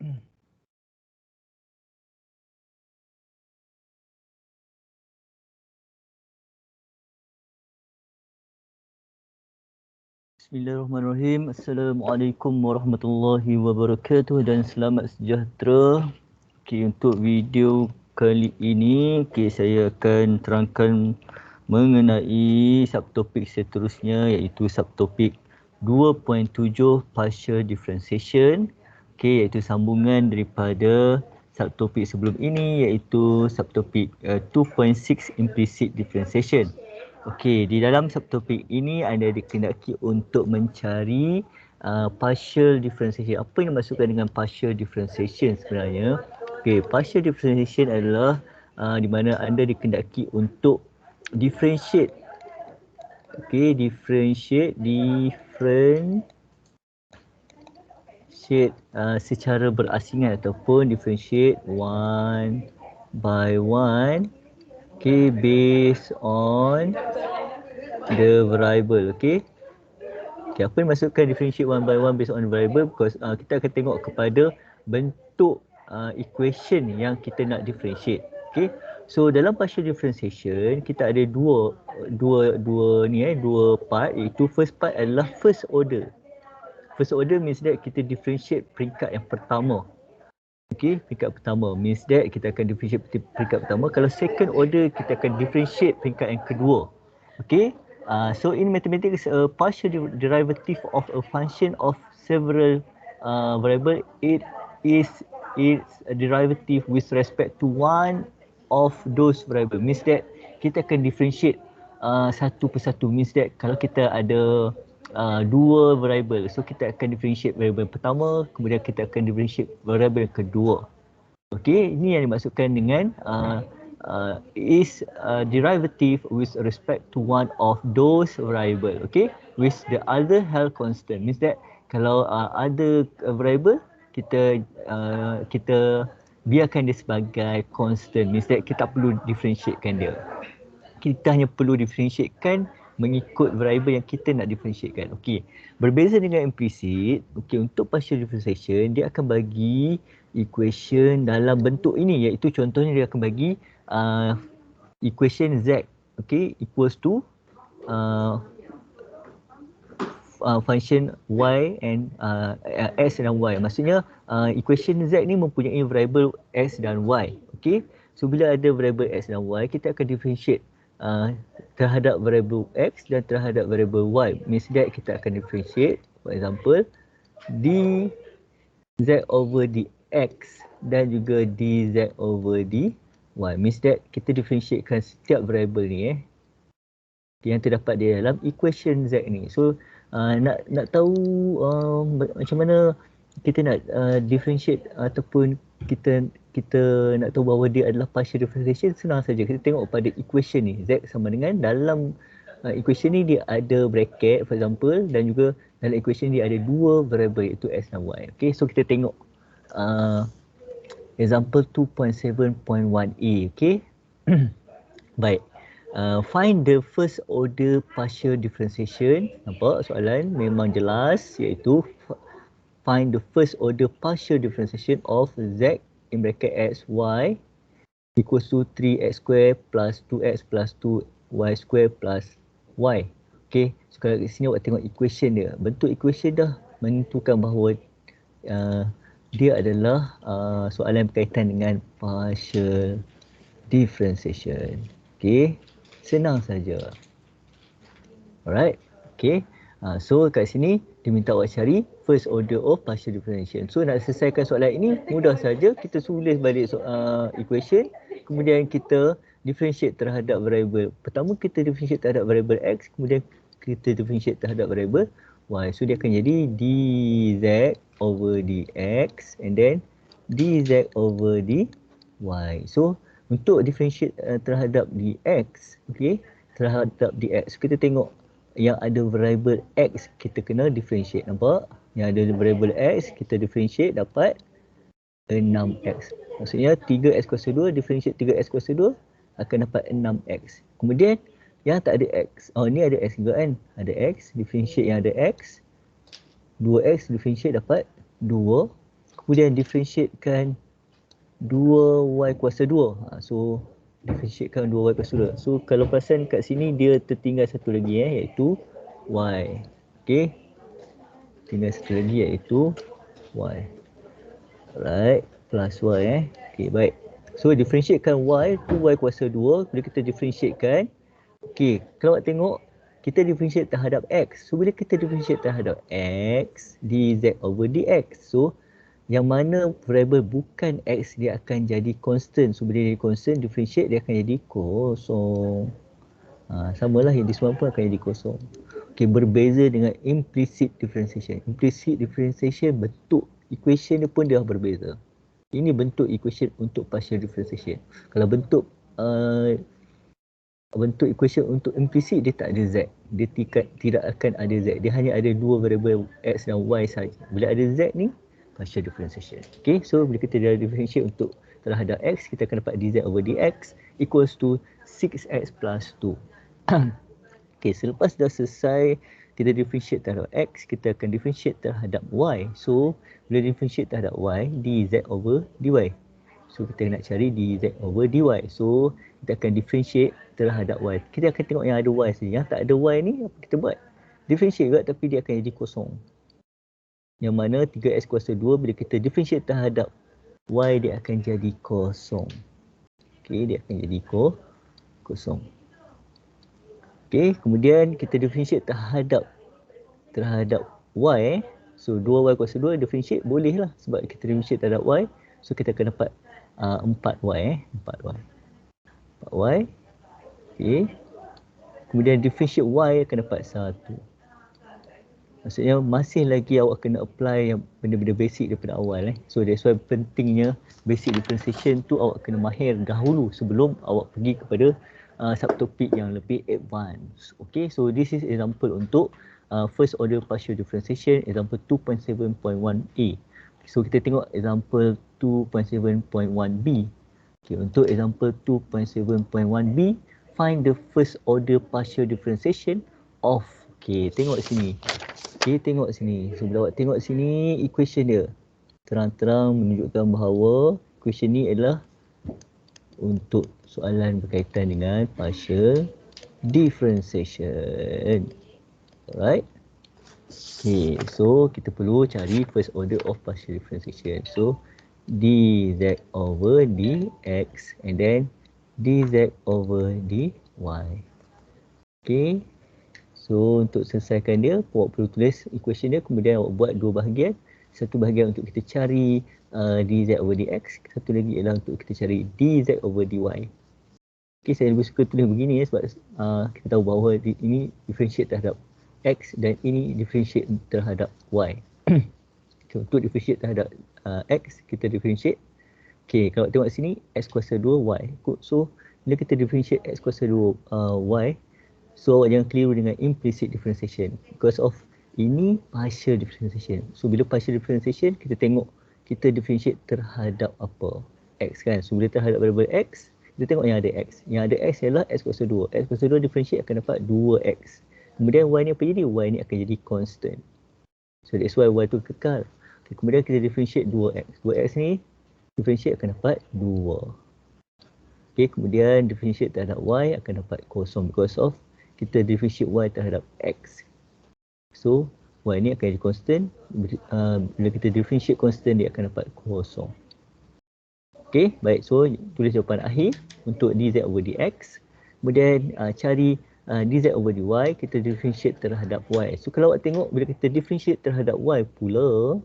Bismillahirrahmanirrahim. Assalamualaikum warahmatullahi wabarakatuh dan selamat sejahtera. Untuk video kali ini, saya akan terangkan mengenai subtopik seterusnya, iaitu subtopik 2.7 partial differentiation. Iaitu sambungan daripada subtopik sebelum ini, iaitu subtopik 2.6 implicit differentiation. Di dalam subtopik ini anda dikehendaki untuk mencari partial differentiation. Apa yang dimaksudkan dengan partial differentiation sebenarnya? Partial differentiation adalah di mana anda dikehendaki untuk differentiate. Differentiate secara berasingan ataupun differentiate one by one. Based on the variable. Apa yang maksudkan differentiate one by one based on the variable? Because kita akan tengok kepada bentuk equation yang kita nak differentiate. So dalam partial differentiation kita ada dua part, iaitu first part adalah first order. First order means that kita differentiate peringkat yang pertama. Peringkat pertama means that kita akan differentiate peringkat pertama. Kalau second order, kita akan differentiate peringkat yang kedua. So in mathematics, a partial derivative of a function of several variable, it is its derivative with respect to one of those variable. Means that kita akan differentiate satu persatu. Means that kalau kita ada dua variable, so kita akan differentiate variable pertama, kemudian kita akan differentiate variable yang kedua. Ini yang dimaksudkan dengan is derivative with respect to one of those variable. With the other held constant. Means that kalau ada variable, kita biarkan dia sebagai constant. Means that kita perlu differentiatekan dia. Kita hanya perlu differentiatekan mengikut variable yang kita nak differentiatekan. Berbeza dengan implicit, untuk partial differentiation dia akan bagi equation dalam bentuk ini, iaitu contohnya dia akan bagi equation z equals to function y and s dan y. Maksudnya equation z ni mempunyai variable x dan y. So bila ada variable x dan y, kita akan differentiate terhadap variable x dan terhadap variable y. Means that kita akan differentiate, for example, dz over dx dan juga dz over dy. Means that kita differentiatekan setiap variable ni yang terdapat di dalam equation z ni. So nak tahu macam mana kita nak differentiate ataupun kita nak tahu bahawa dia adalah partial differentiation, senang saja. Kita tengok pada equation ni, z sama dengan, dalam equation ni dia ada bracket, for example, dan juga dalam equation ni dia ada dua variable, iaitu x dan y. So kita tengok example 2.7.1a. Baik. Find the first order partial differentiation. Nampak soalan memang jelas, iaitu find the first order partial differentiation of z in bracket x, y equals to 3x square plus 2x plus 2y square plus y. So kalau kat sini awak tengok equation dia. Bentuk equation dah menentukan bahawa dia adalah soalan berkaitan dengan partial differentiation. Senang saja. Alright. So kat sini dia minta awak cari first order of partial differentiation. So nak selesaikan soalan ini mudah saja. Kita tulis balik equation, kemudian kita differentiate terhadap variable. Pertama kita differentiate terhadap variable x, kemudian kita differentiate terhadap variable y. So dia akan jadi dz over dx and then dz over dy. So untuk differentiate terhadap dx, terhadap dx, kita tengok yang ada variable x kita kena differentiate. Nampak? Yang ada variable x kita differentiate dapat 6x. Maksudnya 3x kuasa 2 differentiate 3x kuasa 2 akan dapat 6x. Kemudian yang tak ada x. Ni ada x juga kan? Ada x, differentiate yang ada x. 2x differentiate dapat 2. Kemudian differentiatekan 2y kuasa 2. So differentiatekan 2y kuasa 2. So kalau perasan kat sini dia tertinggal satu lagi iaitu y. Okey. Tinggal satu lagi iaitu y. Alright, plus y Okey, baik. So differentiatekan y tu y kuasa 2. Bila kita differentiatekan, okey, kalau awak tengok kita differentiate terhadap x. So bila kita differentiate terhadap x, dz over dx. So yang mana variable bukan x dia akan jadi constant. So bila dia jadi constant, differentiate dia akan jadi kosong. Samalah yang di semua pun akan jadi kosong. Okey, berbeza dengan implicit differentiation. Implicit differentiation bentuk equation dia pun dia berbeza. Ini bentuk equation untuk partial differentiation. Kalau bentuk equation untuk implicit dia tak ada z. Dia tidak akan ada z. Dia hanya ada dua variable x dan y saja. Bila ada z ni, partial differentiation. Okay, so bila kita dah differentiate untuk terhadap x, kita akan dapat dz over dx equals to 6x plus 2. Okay, selepas dah selesai kita differentiate terhadap x, kita akan differentiate terhadap y. So, bila differentiate terhadap y, dz over dy. So, kita nak cari dz over dy. So, kita akan differentiate terhadap y. Kita akan tengok yang ada y saja. Yang tak ada y ni, apa kita buat? Differentiate juga tapi dia akan jadi kosong. Yang mana 3x kuasa 2, bila kita differentiate terhadap y, dia akan jadi kosong. Okay, dia akan jadi kosong. Okay, kemudian kita differentiate terhadap y. So 2y kuasa 2 differentiate boleh lah sebab kita differentiate terhadap y. So kita akan dapat 4y. 4y. Okay. Kemudian differentiate y akan dapat 1. Maksudnya masih lagi awak kena apply yang benda-benda basic daripada awal. So that's why pentingnya basic differentiation tu awak kena mahir dahulu sebelum awak pergi kepada subtopik yang lebih advance. Okay, so this is example untuk first order partial differentiation, example 2.7.1a. So kita tengok example 2.7.1b. Okay, untuk example 2.7.1b, find the first order partial differentiation of, okay, tengok sini. Okay, tengok sini. So bila awak tengok sini, equation dia terang-terang menunjukkan bahawa equation ni adalah untuk soalan berkaitan dengan partial differentiation. Alright. Okay, so kita perlu cari first order of partial differentiation. So dz over dx and then dz over dy. Okay. So untuk selesaikan dia, awak perlu tulis equation dia, kemudian awak buat dua bahagian. Satu bahagian untuk kita cari dz over dx, satu lagi ialah untuk kita cari dz over dy. Okay, saya lebih suka tulis begini sebab kita tahu bahawa ini differentiate terhadap x dan ini differentiate terhadap y. So, untuk differentiate terhadap x, kita differentiate. Okay, kalau tengok sini, x kuasa 2 y. So, bila kita differentiate x kuasa 2 y, so awak jangan keliru dengan implicit differentiation because of ini partial differentiation. So bila partial differentiation, kita tengok kita differentiate terhadap apa? X kan. So bila terhadap variable x, kita tengok yang ada x. Yang ada x ialah x kuasa 2. X kuasa 2 differentiate akan dapat 2x. Kemudian y ni apa jadi? Y ni akan jadi constant. So that's why y tu kekal. Okay, kemudian kita differentiate 2x. 2x ni differentiate akan dapat 2. Okay, kemudian differentiate terhadap y akan dapat kosong because of kita differentiate y terhadap x. So y ni akan jadi constant. Bila kita differentiate constant, dia akan dapat kosong. Okay, baik. So tulis jawapan akhir untuk dz over dx. Kemudian cari dz over dy, kita differentiate terhadap y. So kalau awak tengok bila kita differentiate terhadap y pula,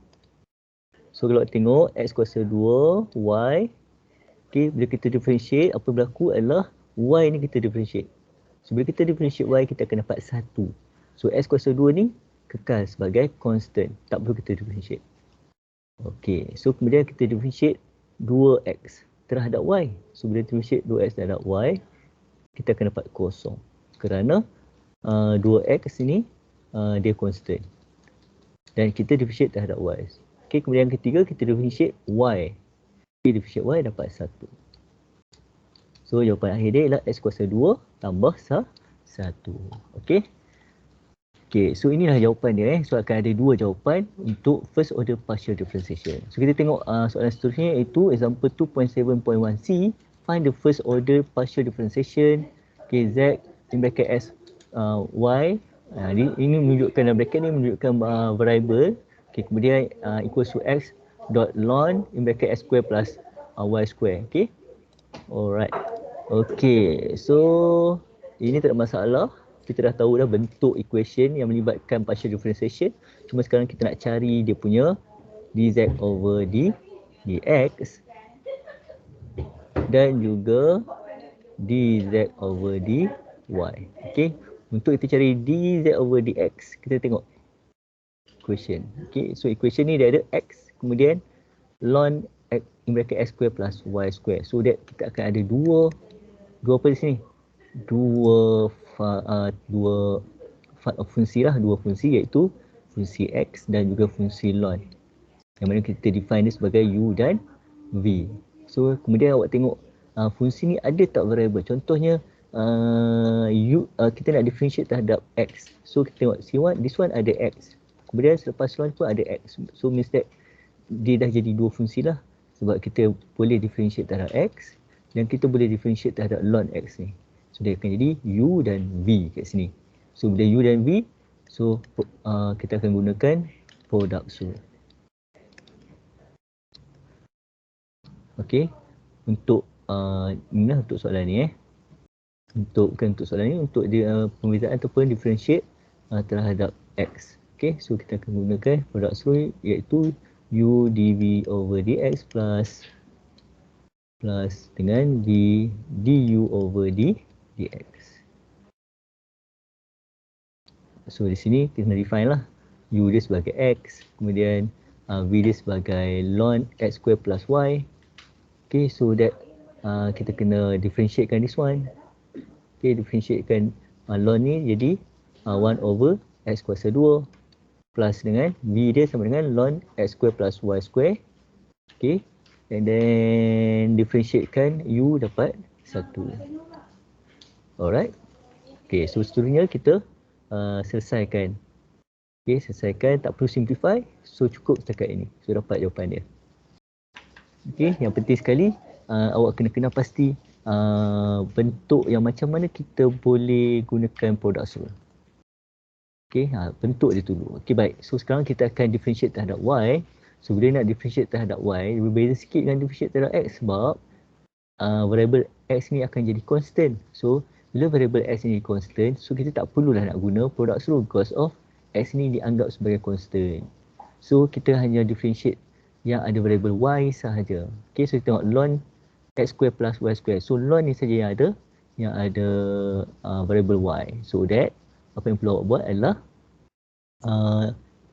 so kalau awak tengok x kuasa 2 y, okay, bila kita differentiate, apa berlaku adalah y ni kita differentiate. So bila kita differentiate y, kita akan dapat 1. So x kuasa 2 ni kekal sebagai constant, tak perlu kita differentiate. Okay, so kemudian kita differentiate 2x terhadap y. So bila differentiate 2x terhadap y, kita akan dapat kosong. Kerana 2x ni dia constant. Dan kita differentiate terhadap y. Okay, kemudian yang ketiga kita differentiate y. Okay, differentiate y dapat 1. So jawapan akhir dia ialah x kuasa 2 tambah 1. Okay. Okay, so inilah jawapan dia. So akan ada dua jawapan untuk first order partial differentiation. So kita tengok soalan seterusnya iaitu example 2.7.1c. Find the first order partial differentiation. Okay, z in bracket s y. Ini menunjukkan dalam bracket ni menunjukkan variable. Okay, kemudian equals to x dot ln in bracket s square plus y square. Okay. Alright. Okay, so ini tak ada masalah. Kita dah tahu dah bentuk equation yang melibatkan partial differentiation. Cuma sekarang kita nak cari dia punya dz over dx dan juga dz over dy. Okay, untuk kita cari dz over dx, kita tengok equation. Okay, so equation ni dia ada x, kemudian ln x in bracket s square plus y square. So that kita akan ada dua apa di sini? Dua fungsi lah, dua fungsi iaitu fungsi x dan juga fungsi ln. Yang mana kita define dia sebagai u dan v. So kemudian awak tengok fungsi ni ada tak variable. Contohnya kita nak differentiate terhadap x. So kita tengok C1, this one ada x. Kemudian selepas ln pun ada x. So means that dia dah jadi dua fungsi lah. Sebab kita boleh differentiate terhadap x dan kita boleh differentiate terhadap ln x ni. So dia akan jadi u dan v kat sini. So bila u dan v, so kita akan gunakan product rule. Okey, untuk ini lah untuk soalan ni bukan untuk soalan ni, untuk dia pembezaan ataupun differentiate terhadap x. Okey, so kita akan gunakan product rule iaitu u dv over dx plus dengan v du over dx. So di sini kita nak define lah u dia sebagai x, kemudian v dia sebagai ln x square plus y. Okay, so that kita kena differentiatekan this one. Okay, differentiatekan ln ni jadi 1 over x kuasa 2 plus dengan v dia sama dengan ln x square plus y square. Okay, and then differentiatekan u dapat 1. Alright. Okay, so seterusnya kita selesaikan. Okay, selesaikan, tak perlu simplify. So cukup setakat ini. So dapat jawapan dia. Okay, yang penting sekali awak kena kenal pasti bentuk yang macam mana kita boleh gunakan product rule. Okay, bentuk dia dulu. Okay, baik. So sekarang kita akan differentiate terhadap y. So bila nak differentiate terhadap y, berbeza sikit dengan differentiate terhadap x sebab variable x ni akan jadi constant. So bila variable x ni constant, so kita tak perlulah nak guna product rule because of x ni dianggap sebagai constant. So kita hanya differentiate yang ada variable y sahaja. Okay, so kita tengok ln x square plus y square. So ln ni saja yang ada variable y. So that apa yang perlu awak buat adalah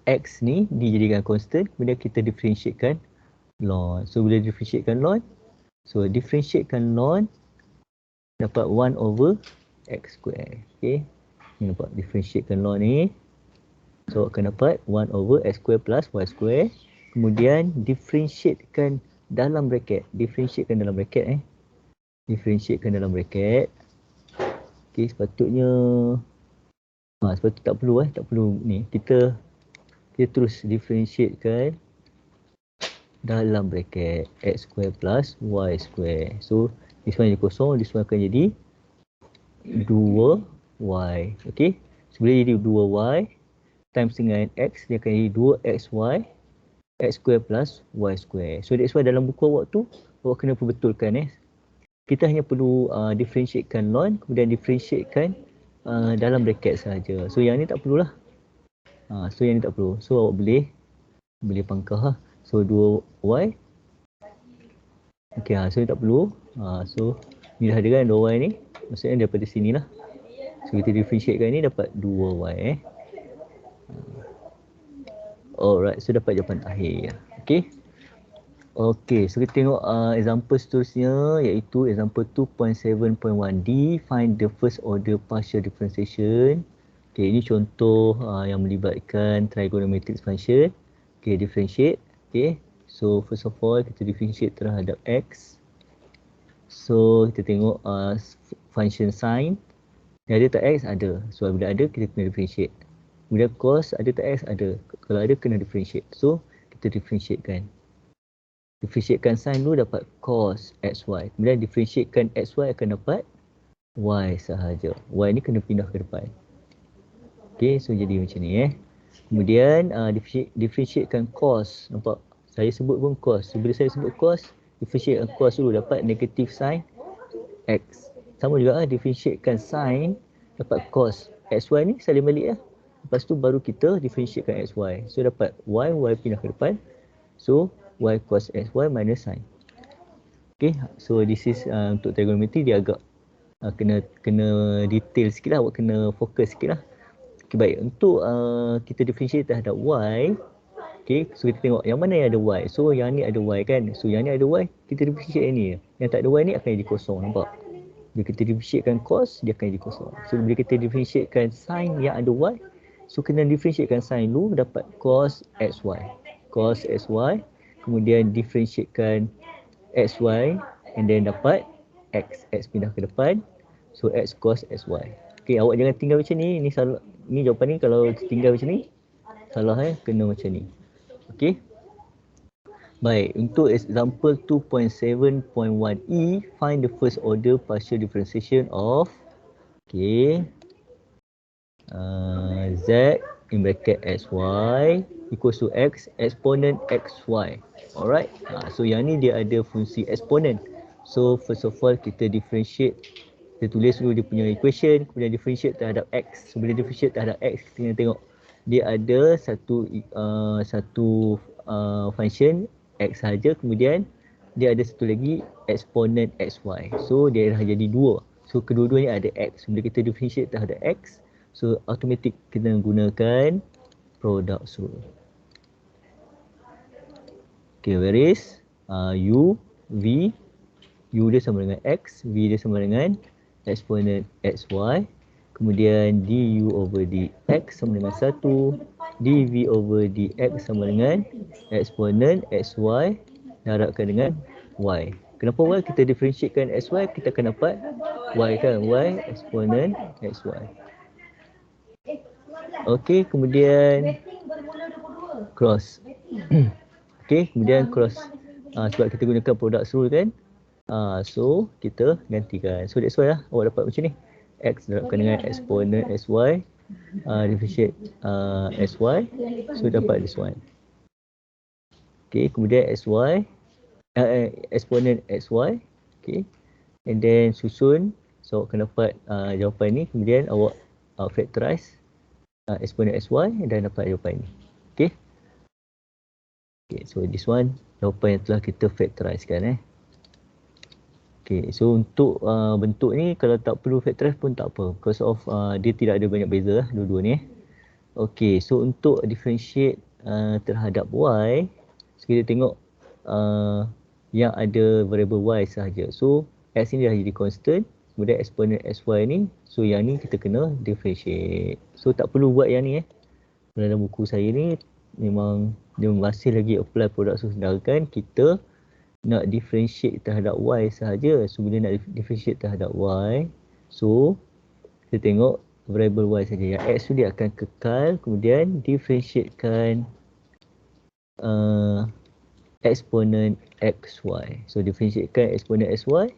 x ni dijadikan constant, kemudian kita differentiatekan ln. So bila differentiatekan ln, so differentiatekan ln dapat 1 over x square. Okay, ni nampak differentiatekan ln ni. So akan dapat 1 over x square plus y square. Kemudian differentiatekan dalam bracket. Differentiatekan dalam bracket. Differentiatekan dalam bracket. Okay, sepatutnya sepatutnya tak perlu tak perlu ni. Kita terus differentiatekan dalam bracket x square plus y square. So this one jadi kosong, this one akan jadi 2y. Okay, so bila jadi 2y times dengan x, dia akan jadi 2xy x square plus y square. So that's why dalam buku awak tu awak kena perbetulkan kita hanya perlu differentiatekan ln, kemudian differentiatekan dalam bracket sahaja. So yang ni tak perlulah. So yang ni tak perlu. So awak boleh pangkah lah. So 2y. Okay, so ni tak perlu. So ni dah ada kan 2y ni. Maksudnya daripada sini lah. So kita differentiatekan ni dapat 2y. Alright, so dapat jawapan akhir. Okay. Okay, so kita tengok example seterusnya iaitu example 2.7.1d. Find the first order partial differentiation. Okay, ini contoh yang melibatkan trigonometric function. Okay, differentiate. Okay, so first of all kita differentiate terhadap x. So kita tengok function sin. Ada tak x? Ada. So bila ada kita kena differentiate. Kemudian cos ada tak X? Ada. Kalau ada kena differentiate. So kita differentiatekan. Differentiatekan sin dulu dapat cos XY. Kemudian differentiatekan XY akan dapat Y sahaja. Y ni kena pindah ke depan. Okay, so jadi macam ni Kemudian differentiatekan cos. Nampak? Saya sebut pun cos. So, bila saya sebut cos, differentiatekan cos dulu dapat negative sin X. Sama juga differentiatekan sin dapat cos. XY ni salin balik Lepas tu baru kita differentiatekan XY. So dapat Y pindah ke depan. So Y cos XY minus sin. Okay, so this is untuk trigonometry dia agak kena detail sikit lah. Awak kena fokus sikit lah. Okay, baik. Untuk kita differentiate terhadap Y. Okay, so kita tengok yang mana yang ada Y. So yang ni ada Y kan. So yang ni ada Y, kita differentiate yang ni. Yang tak ada Y ni akan jadi kosong. Nampak? Bila kita differentiatekan cos, dia akan jadi kosong. So bila kita differentiatekan sin yang ada Y, so kena differentiatekan sin dulu dapat cos XY. Cos XY. Kemudian differentiatekan XY and then dapat X. X pindah ke depan. So X cos XY. Okay, awak jangan tinggal macam ni. Ni salah. Ni jawapan ni kalau tinggal macam ni, salah kena macam ni. Okay. Baik, untuk example 2.7.1e, find the first order partial differentiation of z in bracket xy equals to x exponent xy. Alright. So yang ni dia ada fungsi exponent. So first of all kita differentiate. Kita tulis dulu dia punya equation, kemudian differentiate terhadap x. So bila differentiate terhadap x, kita kena tengok dia ada satu function x saja, kemudian dia ada satu lagi exponent xy. So dia dah jadi dua. So kedua-duanya ada x. So, bila kita differentiate terhadap x, so automatic kita gunakan product rule. Okay, where is u, v, u dia sama dengan x, v dia sama dengan exponent xy, kemudian du over dx sama dengan 1, dv over dx sama dengan exponent xy darabkan dengan y. Kenapa y? Kita differentiatekan xy, kita akan dapat y kan, y exponent xy. Okey, kemudian cross. Okey, kemudian cross. Sebab kita gunakan product rule kan. So kita gantikan. So that's why awak dapat macam ni. X darabkan dengan exponent xy, differentiate xy, so dapat this one. Okay, kemudian xy, exponent xy, okay, and then susun. So awak akan dapat jawapan ni. Kemudian awak factorize exponent xy dan dapat jawapan ni. Okay. Okay, so this one jawapan yang telah kita factorizekan Okay, so untuk bentuk ni kalau tak perlu factorize pun tak apa, because of dia tidak ada banyak beza dua-dua ni. Okay, so untuk differentiate terhadap y, so kita tengok yang ada variable y sahaja. So x ni dah jadi constant, kemudian exponent xy ni, so yang ni kita kena differentiate. So tak perlu buat yang ni dalam buku saya ni memang dia masih lagi apply product rule, sedangkan kita nak differentiate terhadap y sahaja. So bila nak differentiate terhadap y, so kita tengok variable y saja. Yang x tu dia akan kekal, kemudian differentiatekan exponent xy. So differentiatekan exponent xy,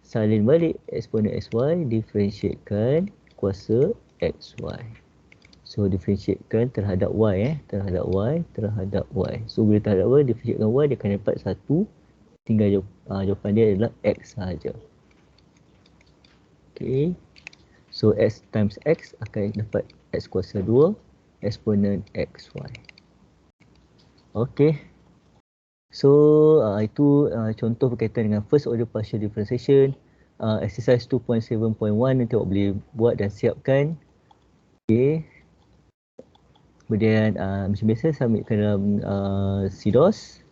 salin balik exponent xy, differentiatekan kuasa xy. So differentiatekan terhadap y terhadap y. So bila terhadap y, differentiatekan y, dia akan dapat 1. Tinggal jawapan dia adalah x sahaja. Okay. So x times x akan dapat x kuasa 2 exponent xy. Okay. So itu contoh berkaitan dengan first order partial differentiation. Exercise 2.7.1 nanti awak boleh buat dan siapkan. Okay. Kemudian macam biasa submitkan dalam CDOS.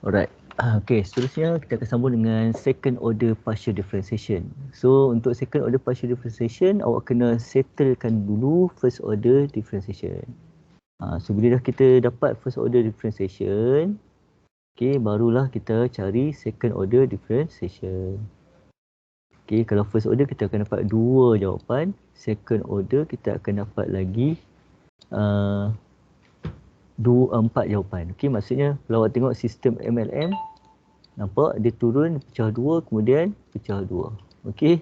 Alright. Okay, seterusnya kita akan sambung dengan second order partial differentiation. So untuk second order partial differentiation, awak kena settlekan dulu first order differentiation. So bila dah kita dapat first order differentiation, okay, barulah kita cari second order differentiation. Okey, kalau first order kita akan dapat 2 jawapan. Second order kita akan dapat lagi 4 jawapan. Okey, maksudnya kalau awak tengok sistem MLM, nampak dia turun pecah 2 kemudian pecah 2. Okey.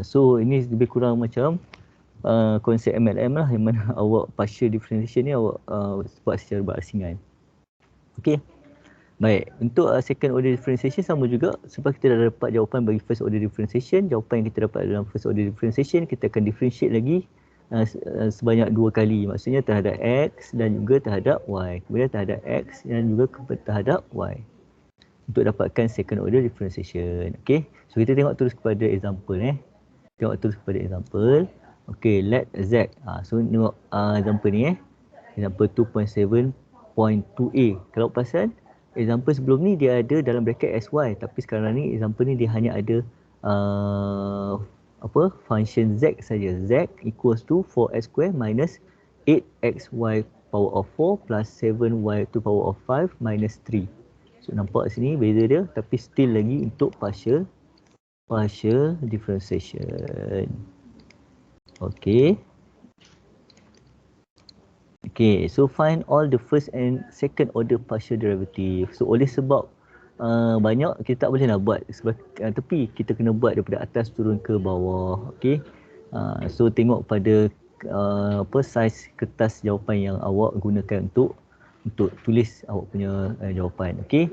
So ini lebih kurang macam konsep MLM lah, yang mana awak partial differentiation ni awak buat secara berasingan. Okey. Baik, untuk second order differentiation sama juga. Sebab kita dah dapat jawapan bagi first order differentiation, jawapan yang kita dapat dalam first order differentiation kita akan differentiate lagi sebanyak 2 kali. Maksudnya terhadap X dan juga terhadap Y. Kemudian terhadap X dan juga terhadap Y. Untuk dapatkan second order differentiation. Okey. So kita tengok terus kepada example Tengok terus kepada example. Okey, let Z. So tengok example ni Example 2.7.2a. Kalau perasan example sebelum ni dia ada dalam bracket SY, tapi sekarang ni example ni dia hanya ada function Z saja. Z equals to 4x square minus 8xy power of 4 plus 7y to power of 5 minus 3. So nampak sini beza dia, tapi still lagi untuk partial differentiation. Okay. Okay, so find all the first and second order partial derivative. So oleh sebab banyak, kita tak boleh nak buat sebab tepi, kita kena buat daripada atas turun ke bawah. Okay. So tengok pada size kertas jawapan yang awak gunakan untuk tulis awak punya jawapan. Okay.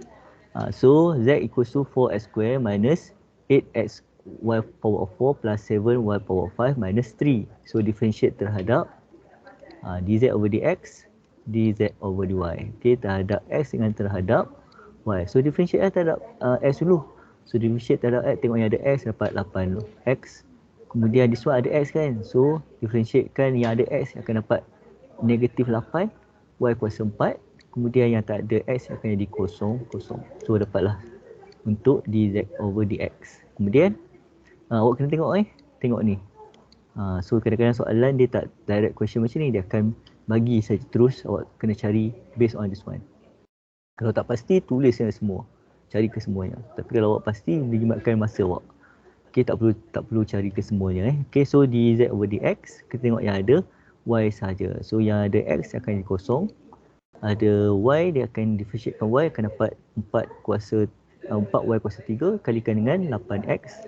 So Z equals to 4x square minus 8x y power of 4 plus 7y power of 5 minus 3. So differentiate terhadap dz over dx, dz over dy. Okay, terhadap x dengan terhadap y. So differentiate terhadap x dulu. So differentiate terhadap x, tengok yang ada x dapat 8x. Kemudian this one ada x kan. So differentiatekan yang ada x akan dapat negatif 8, y kuasa 4. Kemudian yang tak ada x akan jadi kosong. So dapatlah untuk dz over dx. Kemudian awak kena tengok ni. So kadang-kadang soalan dia tak direct question macam ni, dia akan bagi saja terus, awak kena cari based on this one. Kalau tak pasti tulis yang semua, cari ke semuanya. Tapi kalau awak pasti, dijimatkan masa awak. Okay, tak perlu cari ke semuanya. Okay, so dz over dx, kita tengok yang ada y saja. So yang ada x akan jadi kosong. Ada y, dia akan differentiatekan y akan dapat 4y kuasa 3 kalikan dengan 8x.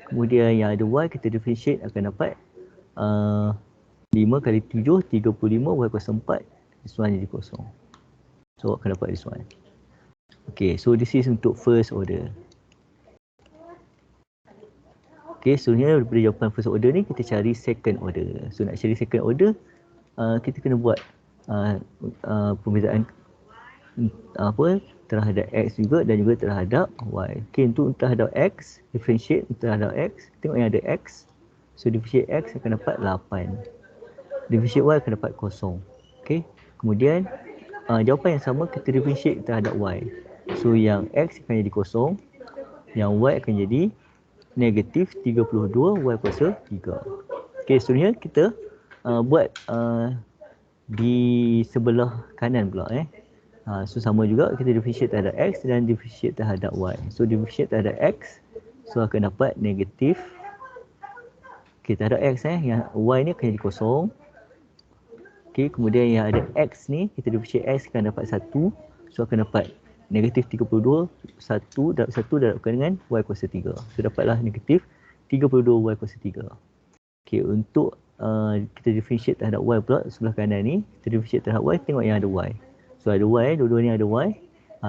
Kemudian yang ada y kita differentiate akan dapat 5 kali 7, 35, y kuasa 4. This one jadi kosong. So akan dapat this one. Okay, so this is untuk first order. Okay, so sebenarnya daripada jawapan first order ni kita cari second order. So nak cari second order, kita kena buat perbezaan terhadap x juga dan juga terhadap y. Okay, untuk terhadap x, differentiate terhadap x, tengok yang ada x. So differentiate x akan dapat 8. Differentiate y akan dapat kosong. Okay, kemudian jawapan yang sama kita differentiate terhadap y. So yang x akan jadi kosong, yang y akan jadi negatif 32 y kuasa 3. Okay, seterusnya kita buat di sebelah kanan pula so sama juga, kita differentiate terhadap x dan differentiate terhadap y. So differentiate terhadap x, so akan dapat negatif. Okay, terhadap x yang y ni akan jadi kosong. Okay, kemudian yang ada x ni, kita differentiate x akan dapat 1. So akan dapat negatif 32, 1 darabkan dengan y kuasa 3. So dapatlah negatif 32 y kuasa 3. Okay, untuk kita differentiate terhadap y pula sebelah kanan ni, kita differentiate terhadap y, tengok yang ada y. So ada y, dua-dua ni ada y.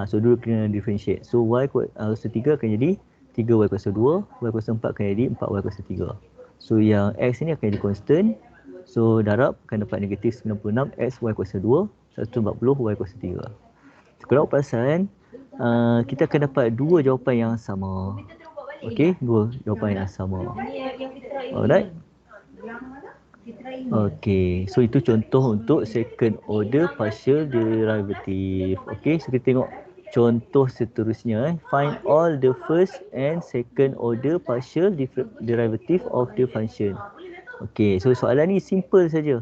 So dulu kena differentiate. So y kuasa 3 akan jadi 3y kuasa 2, y kuasa 4 akan jadi 4y kuasa 3. So yang x ni akan jadi constant. So darab akan dapat negatif 96 x y kuasa 2, 140 y kuasa 3. So, kalau perasan, kita akan dapat dua jawapan yang sama. Okey, dua jawapan yang sama. Alright. Okey, so itu contoh untuk second order partial derivative. Okey, so kita tengok contoh seterusnya. Find all the first and second order partial derivative of the function. Okey, so soalan ni simple saja.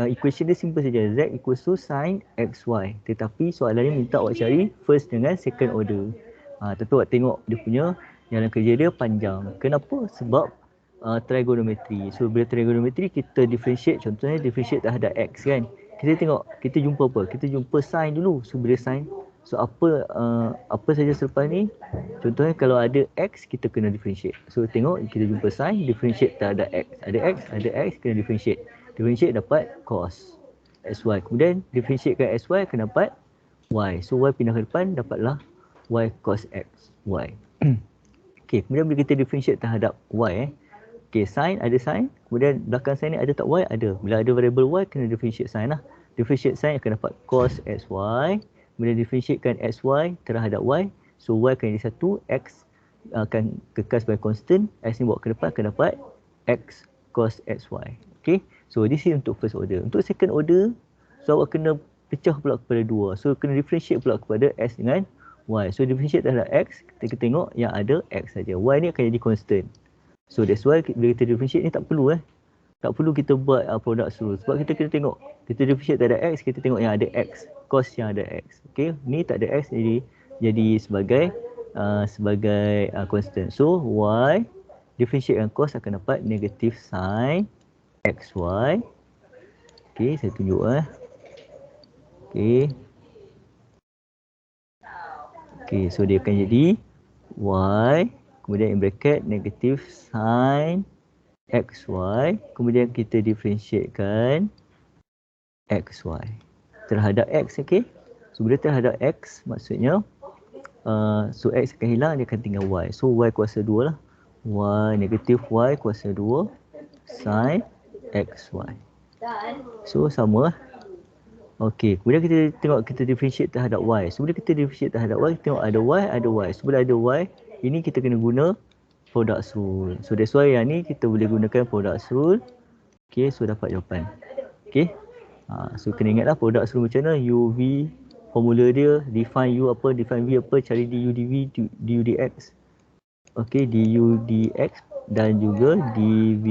Equation dia simple saja. Z equals to sin xy. Tetapi soalan ni minta awak cari first dengan second order. Tentu awak tengok dia punya jalan kerja dia panjang. Kenapa? Sebab trigonometry. So bila trigonometry kita differentiate, contohnya differentiate terhadap x kan. Kita tengok, kita jumpa apa? Kita jumpa sin dulu. So bila sin, so apa saja selepas ni, contohnya kalau ada x kita kena differentiate. So tengok kita jumpa sin, differentiate terhadap x. Ada x kena differentiate. Differentiate dapat cos xy. Kemudian differentiatekan xy kena dapat y. So y pindah ke depan dapatlah y cos x y. Okey, kemudian bila kita differentiate terhadap y okey, sin ada sin, kemudian belakang sin ni ada tak y? Ada. Bila ada variable y kena differentiate sin lah. Differentiate sin akan dapat cos xy. Kemudian differentiatekan xy terhadap y. So y akan jadi 1, x akan kekal sebagai constant, x ni bawa ke depan akan dapat x cos xy. Okey. So this is untuk first order. Untuk second order, so awak kena pecah pula kepada 2. So kena differentiate pula kepada x dengan y. So differentiate terhadap x, kita tengok yang ada x saja. Y ni akan jadi constant. So that's why bila kita differentiate ni tak perlu tak perlu kita buat product rule. Sebab kita kena tengok, kita differentiate terhadap x, kita tengok yang ada x, cos yang ada x. Okey, ni tak ada x jadi sebagai constant. So y differentiate dengan cos akan dapat negatif sin xy. Okey, saya tunjuk Okey. Okey, so dia akan jadi y, kemudian in bracket negatif sin xy, kemudian kita differentiatekan xy terhadap x. Okey. So bila terhadap x maksudnya so x akan hilang, dia akan tinggal y. So y kuasa 2 lah. Y negatif y kuasa 2 sin xy. So sama lah. Okey, kemudian kita tengok kita differentiate terhadap y. So bila kita differentiate terhadap y, kita tengok ada y. So bila ada y, ini kita kena guna product rule. So that's why yang ni kita boleh gunakan product rule. Okey, so dapat jawapan. Okey. So kena ingatlah product rule macam mana, u v formula dia, define u apa, define v apa, cari du dv, du dx. Okey, du dx dan juga dv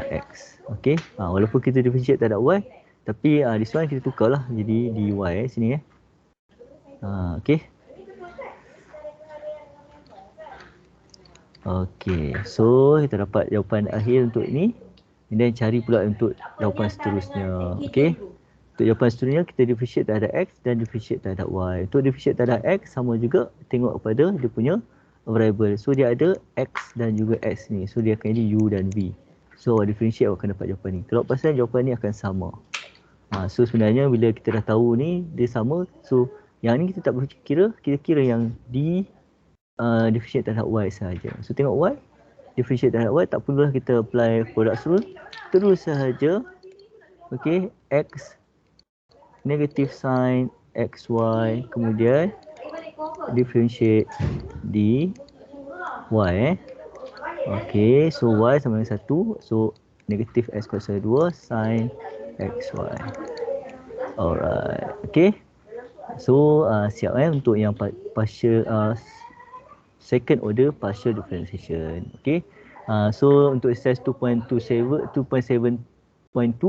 x. Okey. Walaupun kita differentiate terhadap y, tapi this one kita tukarlah jadi dy sini okey. Okey. So kita dapat jawapan akhir untuk ini. Dan cari pula untuk jawapan seterusnya. Okey. Untuk jawapan seterusnya kita differentiate terhadap x dan differentiate terhadap y. Untuk differentiate terhadap x sama juga tengok kepada dia punya variable. So dia ada x dan juga x ni. So dia akan jadi u dan v. So differentiate awak akan dapat jawapan ni. Kalau pasal jawapan ni akan sama. So sebenarnya bila kita dah tahu ni dia sama, so yang ni kita tak perlu kira yang differentiate terhadap y sahaja. So tengok y, differentiate terhadap y, tak perlulah kita apply product rule, terus sahaja. Okey, x negatif sin xy, kemudian differentiate dy. Okey, so y sama dengan 1, so negatif x kuasa 2 sin xy. Alright, okey. So siap untuk yang partial second order partial differentiation. Okey. So untuk exercise 2.7.2,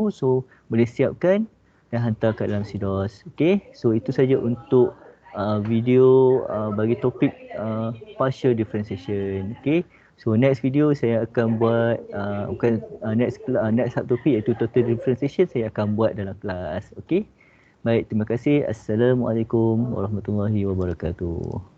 so boleh siapkan dan hantar kat dalam SIDOS. Okey. So itu saja untuk video bagi topik partial differentiation. Okey. So next video saya akan buat next subtopik iaitu total differentiation saya akan buat dalam kelas. Okey. Baik, terima kasih. Assalamualaikum warahmatullahi wabarakatuh.